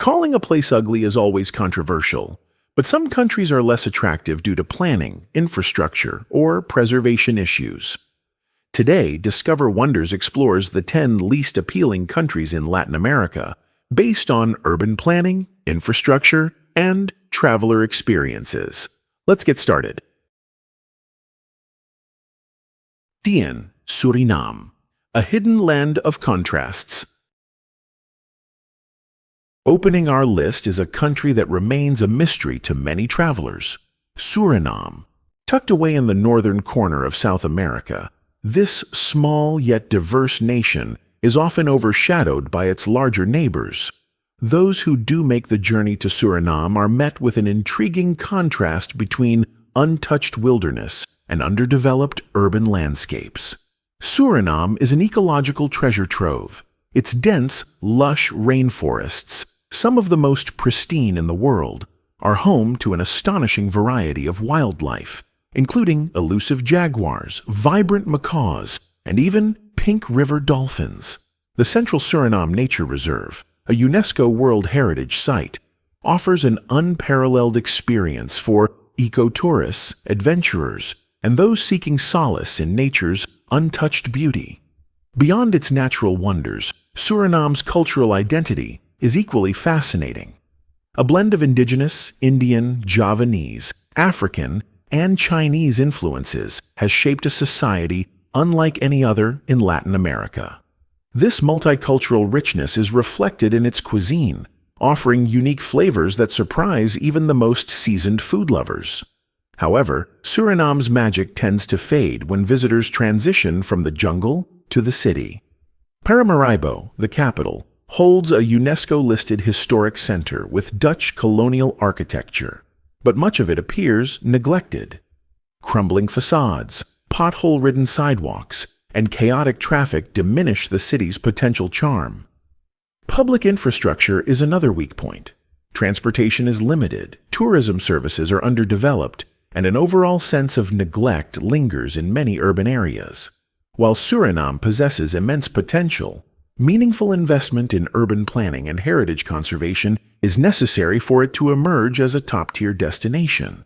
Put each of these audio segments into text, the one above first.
Calling a place ugly is always controversial, but some countries are less attractive due to planning, infrastructure, or preservation issues. Today, Discover Wonders explores the 10 least appealing countries in Latin America based on urban planning, infrastructure, and traveler experiences. Let's get started. 10. Suriname, a hidden land of contrasts. Opening our list is a country that remains a mystery to many travelers. Suriname. Tucked away in the northern corner of South America, this small yet diverse nation is often overshadowed by its larger neighbors. Those who do make the journey to Suriname are met with an intriguing contrast between untouched wilderness and underdeveloped urban landscapes. Suriname is an ecological treasure trove. Its dense, lush rainforests, some of the most pristine in the world, are home to an astonishing variety of wildlife, including elusive jaguars, vibrant macaws, and even pink river dolphins. The Central Suriname Nature Reserve, a UNESCO World Heritage Site, offers an unparalleled experience for ecotourists, adventurers, and those seeking solace in nature's untouched beauty. Beyond its natural wonders, Suriname's cultural identity is equally fascinating. A blend of indigenous, Indian, Javanese, African, and Chinese influences has shaped a society unlike any other in Latin America. This multicultural richness is reflected in its cuisine, offering unique flavors that surprise even the most seasoned food lovers. However, Suriname's magic tends to fade when visitors transition from the jungle to the city. Paramaribo, the capital, holds a UNESCO-listed historic center with Dutch colonial architecture, but much of it appears neglected. Crumbling facades, pothole-ridden sidewalks, and chaotic traffic diminish the city's potential charm. Public infrastructure is another weak point. Transportation is limited, tourism services are underdeveloped, and an overall sense of neglect lingers in many urban areas. While Suriname possesses immense potential, meaningful investment in urban planning and heritage conservation is necessary for it to emerge as a top-tier destination.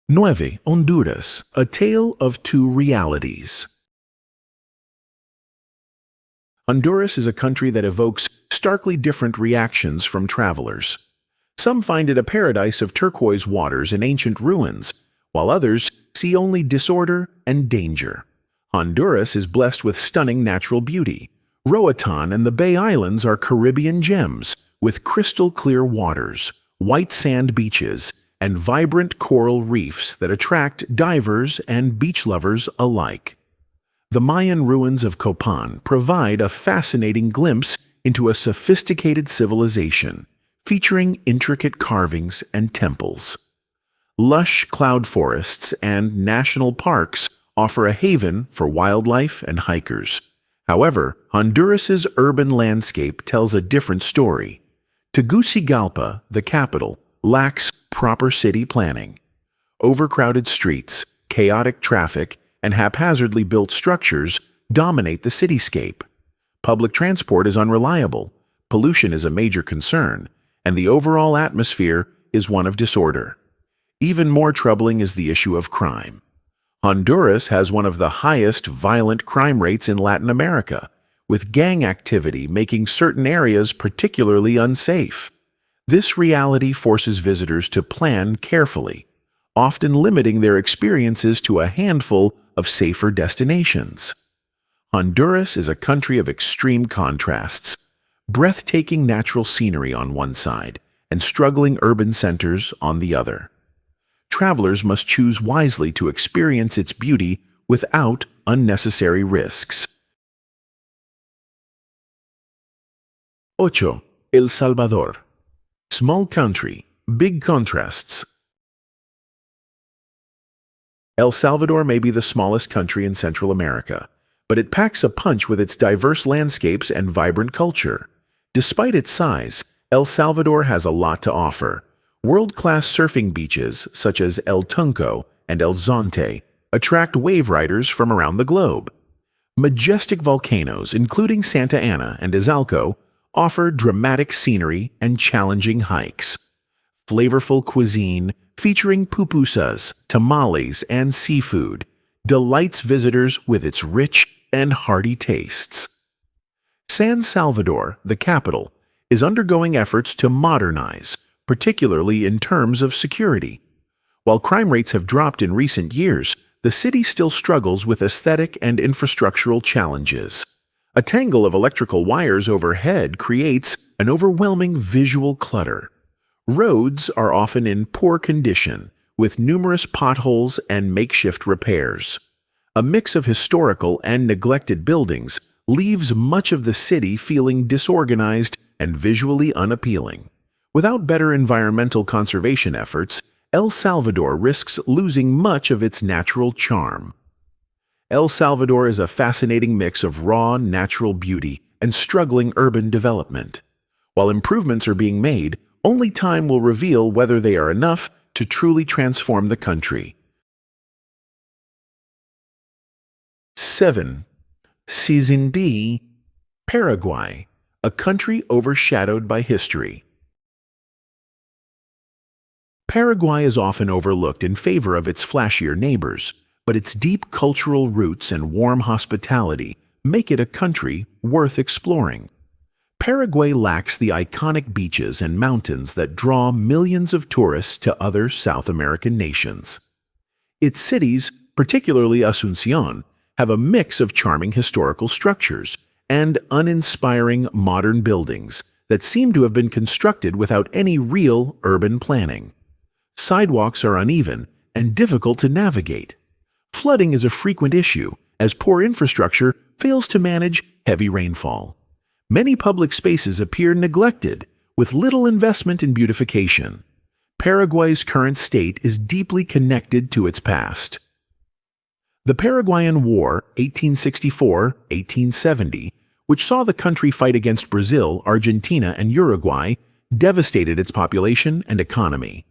9. Honduras, a tale of two realities. Honduras is a country that evokes starkly different reactions from travelers. Some find it a paradise of turquoise waters and ancient ruins, while others see only disorder and danger. Honduras is blessed with stunning natural beauty. Roatan and the Bay Islands are Caribbean gems with crystal-clear waters, white sand beaches, and vibrant coral reefs that attract divers and beach lovers alike. The Mayan ruins of Copan provide a fascinating glimpse into a sophisticated civilization, featuring intricate carvings and temples. Lush cloud forests and national parks offer a haven for wildlife and hikers. However, Honduras's urban landscape tells a different story. Tegucigalpa, the capital, lacks proper city planning. Overcrowded streets, chaotic traffic, and haphazardly built structures dominate the cityscape. Public transport is unreliable, pollution is a major concern, and the overall atmosphere is one of disorder. Even more troubling is the issue of crime. Honduras has one of the highest violent crime rates in Latin America, with gang activity making certain areas particularly unsafe. This reality forces visitors to plan carefully, often limiting their experiences to a handful of safer destinations. Honduras is a country of extreme contrasts, breathtaking natural scenery on one side and struggling urban centers on the other. Travelers must choose wisely to experience its beauty without unnecessary risks. 8. El Salvador. Small country, big contrasts. El Salvador may be the smallest country in Central America, but it packs a punch with its diverse landscapes and vibrant culture. Despite its size, El Salvador has a lot to offer. World-class surfing beaches such as El Tunco and El Zonte attract wave riders from around the globe. Majestic volcanoes, including Santa Ana and Izalco, offer dramatic scenery and challenging hikes. Flavorful cuisine featuring pupusas, tamales, and seafood delights visitors with its rich and hearty tastes. San Salvador, the capital, is undergoing efforts to modernize, particularly in terms of security. While crime rates have dropped in recent years, the city still struggles with aesthetic and infrastructural challenges. A tangle of electrical wires overhead creates an overwhelming visual clutter. Roads are often in poor condition, with numerous potholes and makeshift repairs. A mix of historical and neglected buildings leaves much of the city feeling disorganized and visually unappealing. Without better environmental conservation efforts, El Salvador risks losing much of its natural charm. El Salvador is a fascinating mix of raw natural beauty and struggling urban development. While improvements are being made, only time will reveal whether they are enough to truly transform the country. 7. Season D. Paraguay, a country overshadowed by history. Paraguay is often overlooked in favor of its flashier neighbors, but its deep cultural roots and warm hospitality make it a country worth exploring. Paraguay lacks the iconic beaches and mountains that draw millions of tourists to other South American nations. Its cities, particularly Asunción, have a mix of charming historical structures and uninspiring modern buildings that seem to have been constructed without any real urban planning. Sidewalks are uneven and difficult to navigate. Flooding is a frequent issue, as poor infrastructure fails to manage heavy rainfall. Many public spaces appear neglected, with little investment in beautification. Paraguay's current state is deeply connected to its past. The Paraguayan War, 1864-1870, which saw the country fight against Brazil, Argentina, and Uruguay, devastated its population and economy.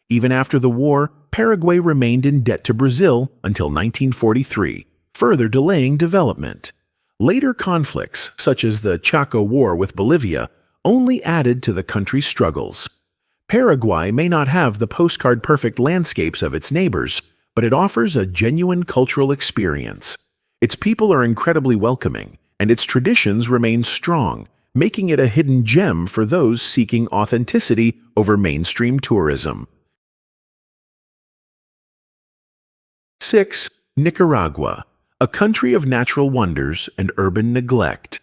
Even after the war, Paraguay remained in debt to Brazil until 1943, further delaying development. Later conflicts, such as the Chaco War with Bolivia, only added to the country's struggles. Paraguay may not have the postcard-perfect landscapes of its neighbors, but it offers a genuine cultural experience. Its people are incredibly welcoming, and its traditions remain strong, making it a hidden gem for those seeking authenticity over mainstream tourism. 6. Nicaragua, a country of natural wonders and urban neglect.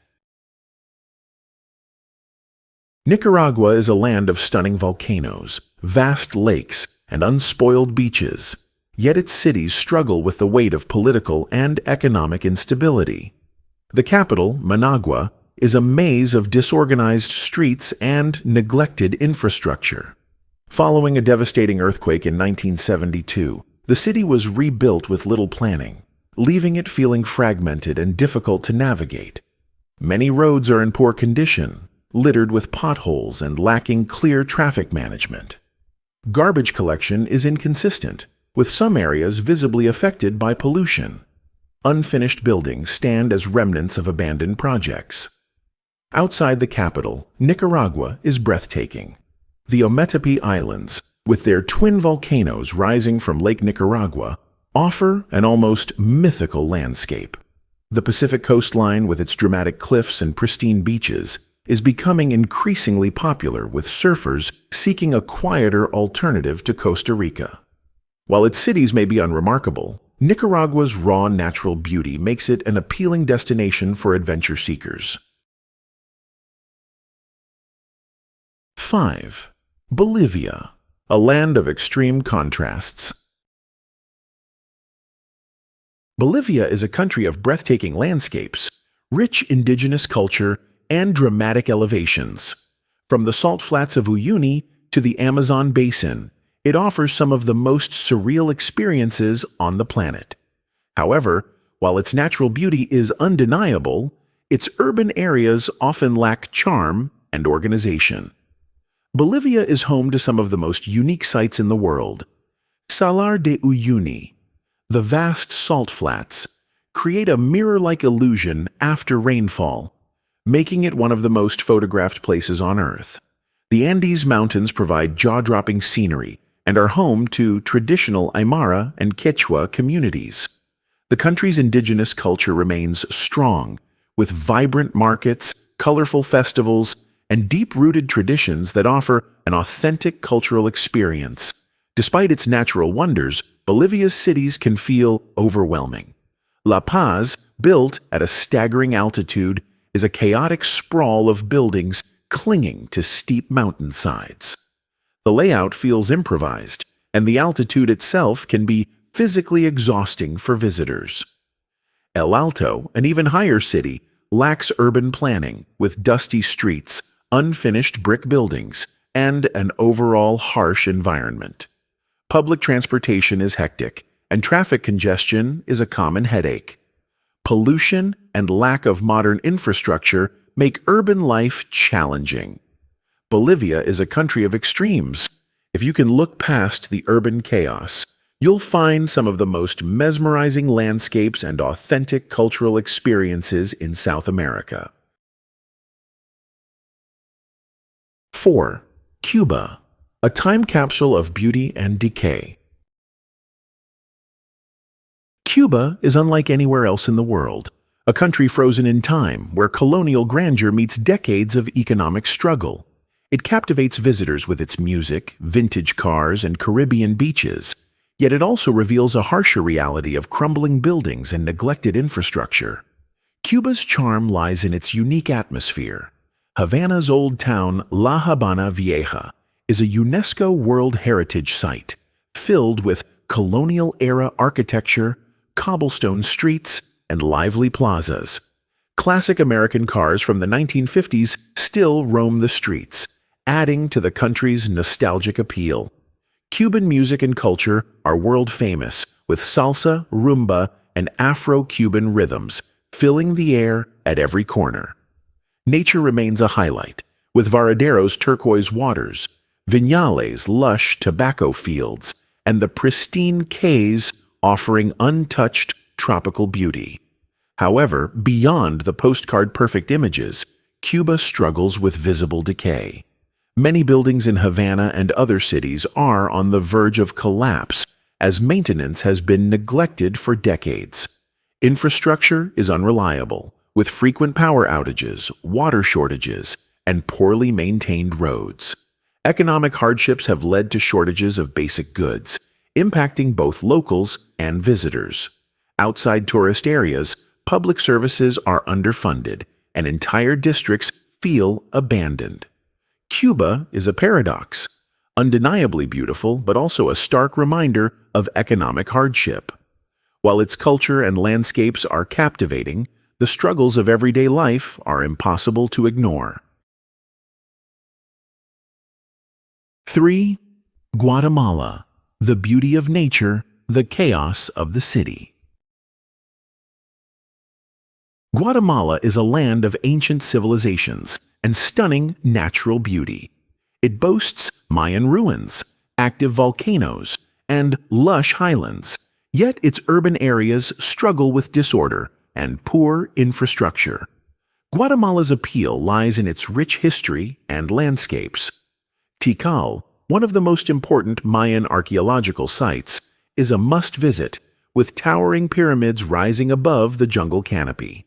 Nicaragua is a land of stunning volcanoes, vast lakes, and unspoiled beaches, yet its cities struggle with the weight of political and economic instability. The capital, Managua, is a maze of disorganized streets and neglected infrastructure. Following a devastating earthquake in 1972, the city was rebuilt with little planning, leaving it feeling fragmented and difficult to navigate. Many roads are in poor condition, littered with potholes and lacking clear traffic management. Garbage collection is inconsistent, with some areas visibly affected by pollution. Unfinished buildings stand as remnants of abandoned projects. Outside the capital, Nicaragua is breathtaking. The Ometepe Islands, with their twin volcanoes rising from Lake Nicaragua, offer an almost mythical landscape. The Pacific coastline, with its dramatic cliffs and pristine beaches, is becoming increasingly popular with surfers seeking a quieter alternative to Costa Rica. While its cities may be unremarkable, Nicaragua's raw natural beauty makes it an appealing destination for adventure seekers. 5. Bolivia, a land of extreme contrasts. Bolivia is a country of breathtaking landscapes, rich indigenous culture, and dramatic elevations. From the salt flats of Uyuni to the Amazon basin, it offers some of the most surreal experiences on the planet. However, while its natural beauty is undeniable, its urban areas often lack charm and organization. Bolivia is home to some of the most unique sights in the world. Salar de Uyuni, the vast salt flats, create a mirror-like illusion after rainfall, making it one of the most photographed places on Earth. The Andes Mountains provide jaw-dropping scenery and are home to traditional Aymara and Quechua communities. The country's indigenous culture remains strong, with vibrant markets, colorful festivals, and deep-rooted traditions that offer an authentic cultural experience. Despite its natural wonders, Bolivia's cities can feel overwhelming. La Paz, built at a staggering altitude, is a chaotic sprawl of buildings clinging to steep mountainsides. The layout feels improvised, and the altitude itself can be physically exhausting for visitors. El Alto, an even higher city, lacks urban planning, with dusty streets, unfinished brick buildings, and an overall harsh environment. Public transportation is hectic, and traffic congestion is a common headache. Pollution and lack of modern infrastructure make urban life challenging. Bolivia is a country of extremes. If you can look past the urban chaos, you'll find some of the most mesmerizing landscapes and authentic cultural experiences in South America. 4. Cuba, a time capsule of beauty and decay. Cuba is unlike anywhere else in the world, a country frozen in time where colonial grandeur meets decades of economic struggle. It captivates visitors with its music, vintage cars, and Caribbean beaches, yet it also reveals a harsher reality of crumbling buildings and neglected infrastructure. Cuba's charm lies in its unique atmosphere. Havana's old town, La Habana Vieja, is a UNESCO World Heritage Site, filled with colonial-era architecture, cobblestone streets, and lively plazas. Classic American cars from the 1950s still roam the streets, adding to the country's nostalgic appeal. Cuban music and culture are world-famous, with salsa, rumba, and Afro-Cuban rhythms filling the air at every corner. Nature remains a highlight, with Varadero's turquoise waters, Viñales' lush tobacco fields, and the pristine cays offering untouched tropical beauty. However, beyond the postcard-perfect images, Cuba struggles with visible decay. Many buildings in Havana and other cities are on the verge of collapse as maintenance has been neglected for decades. Infrastructure is unreliable, with frequent power outages, water shortages, and poorly maintained roads. Economic hardships have led to shortages of basic goods, impacting both locals and visitors. Outside tourist areas, public services are underfunded, and entire districts feel abandoned. Cuba is a paradox, undeniably beautiful but also a stark reminder of economic hardship. While its culture and landscapes are captivating, the struggles of everyday life are impossible to ignore. 3. Guatemala, the beauty of nature, the chaos of the city. Guatemala is a land of ancient civilizations and stunning natural beauty. It boasts Mayan ruins, active volcanoes, and lush highlands, yet its urban areas struggle with disorder and poor infrastructure. Guatemala's appeal lies in its rich history and landscapes. Tikal, one of the most important Mayan archaeological sites, is a must-visit, with towering pyramids rising above the jungle canopy.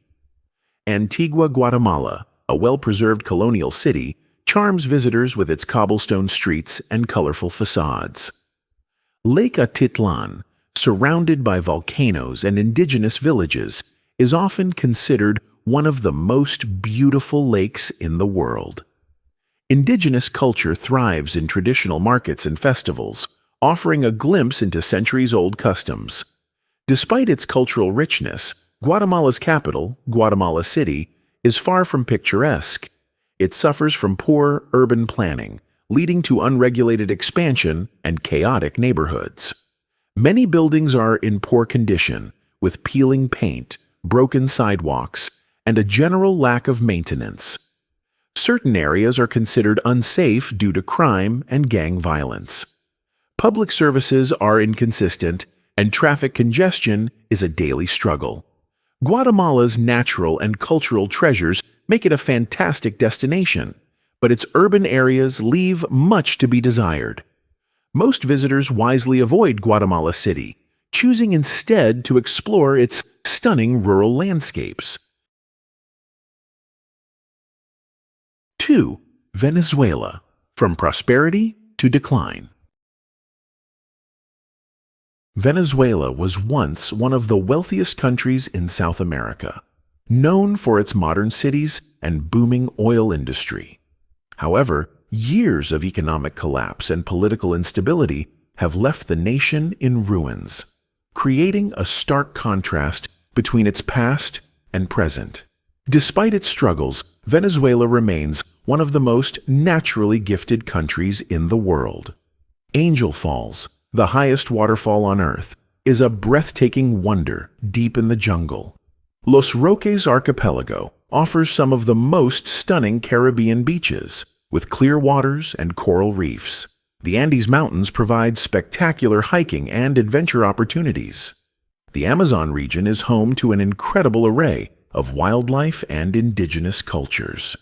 Antigua Guatemala, a well-preserved colonial city, charms visitors with its cobblestone streets and colorful facades. Lake Atitlan, surrounded by volcanoes and indigenous villages, is often considered one of the most beautiful lakes in the world. Indigenous culture thrives in traditional markets and festivals, offering a glimpse into centuries-old customs. Despite its cultural richness, Guatemala's capital, Guatemala City, is far from picturesque. It suffers from poor urban planning, leading to unregulated expansion and chaotic neighborhoods. Many buildings are in poor condition, with peeling paint, broken sidewalks, and a general lack of maintenance. Certain areas are considered unsafe due to crime and gang violence. Public services are inconsistent, and traffic congestion is a daily struggle. Guatemala's natural and cultural treasures make it a fantastic destination, but its urban areas leave much to be desired. Most visitors wisely avoid Guatemala City, choosing instead to explore its stunning rural landscapes. 2. Venezuela. From prosperity to decline. Venezuela was once one of the wealthiest countries in South America, known for its modern cities and booming oil industry. However, years of economic collapse and political instability have left the nation in ruins, creating a stark contrast between its past and present. Despite its struggles, Venezuela remains one of the most naturally gifted countries in the world. Angel Falls, the highest waterfall on Earth, is a breathtaking wonder deep in the jungle. Los Roques Archipelago offers some of the most stunning Caribbean beaches, with clear waters and coral reefs. The Andes Mountains provide spectacular hiking and adventure opportunities. The Amazon region is home to an incredible array of wildlife and indigenous cultures.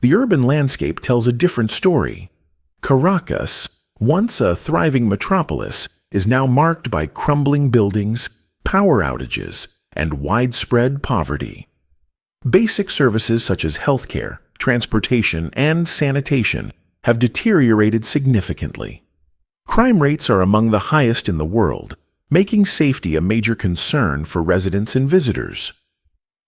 The urban landscape tells a different story. Caracas, once a thriving metropolis, is now marked by crumbling buildings, power outages, and widespread poverty. Basic services such as healthcare, transportation, and sanitation have deteriorated significantly. Crime rates are among the highest in the world, making safety a major concern for residents and visitors.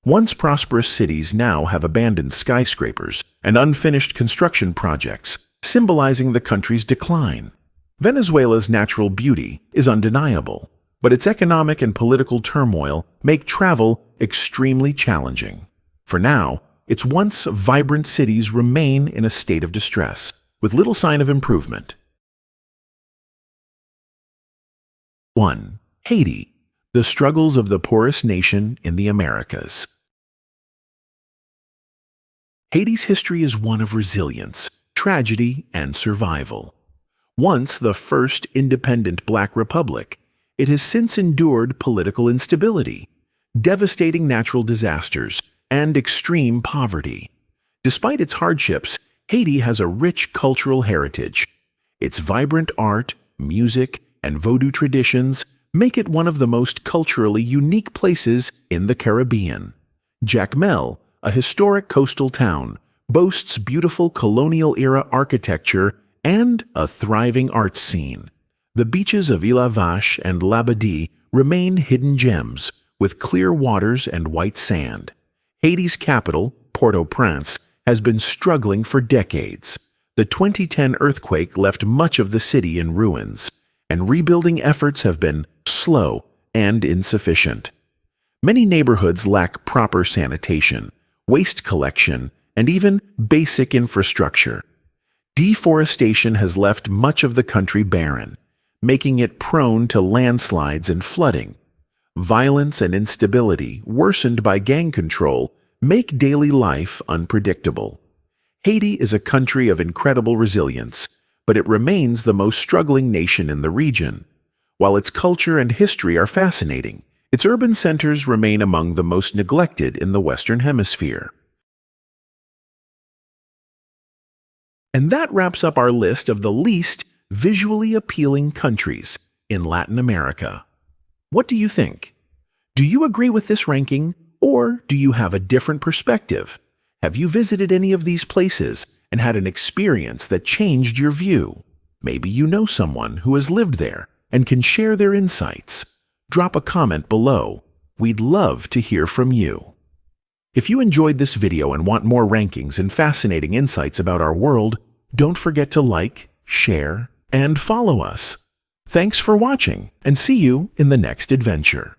Once prosperous cities now have abandoned skyscrapers and unfinished construction projects, symbolizing the country's decline. Venezuela's natural beauty is undeniable, but its economic and political turmoil make travel extremely challenging. For now, its once vibrant cities remain in a state of distress, with little sign of improvement. 1. Haiti, the struggles of the poorest nation in the Americas. Haiti's history is one of resilience, tragedy, and survival. Once the first independent Black republic, it has since endured political instability, devastating natural disasters, and extreme poverty. Despite its hardships, Haiti has a rich cultural heritage. Its vibrant art, music, and Vodou traditions make it one of the most culturally unique places in the Caribbean. Jacmel, a historic coastal town, boasts beautiful colonial-era architecture and a thriving arts scene. The beaches of Île Vache and Labadie remain hidden gems, with clear waters and white sand. Haiti's capital, Port-au-Prince, has been struggling for decades. The 2010 earthquake left much of the city in ruins, and rebuilding efforts have been slow and insufficient. Many neighborhoods lack proper sanitation, waste collection, and even basic infrastructure. Deforestation has left much of the country barren, making it prone to landslides and flooding. Violence and instability, worsened by gang control, make daily life unpredictable. Haiti is a country of incredible resilience, but it remains the most struggling nation in the region. While its culture and history are fascinating, its urban centers remain among the most neglected in the Western Hemisphere. And that wraps up our list of the least visually appealing countries in Latin America. What do you think? Do you agree with this ranking, or do you have a different perspective? Have you visited any of these places and had an experience that changed your view? Maybe you know someone who has lived there and can share their insights. Drop a comment below. We'd love to hear from you. If you enjoyed this video and want more rankings and fascinating insights about our world, don't forget to like, share, and follow us. Thanks for watching, and see you in the next adventure.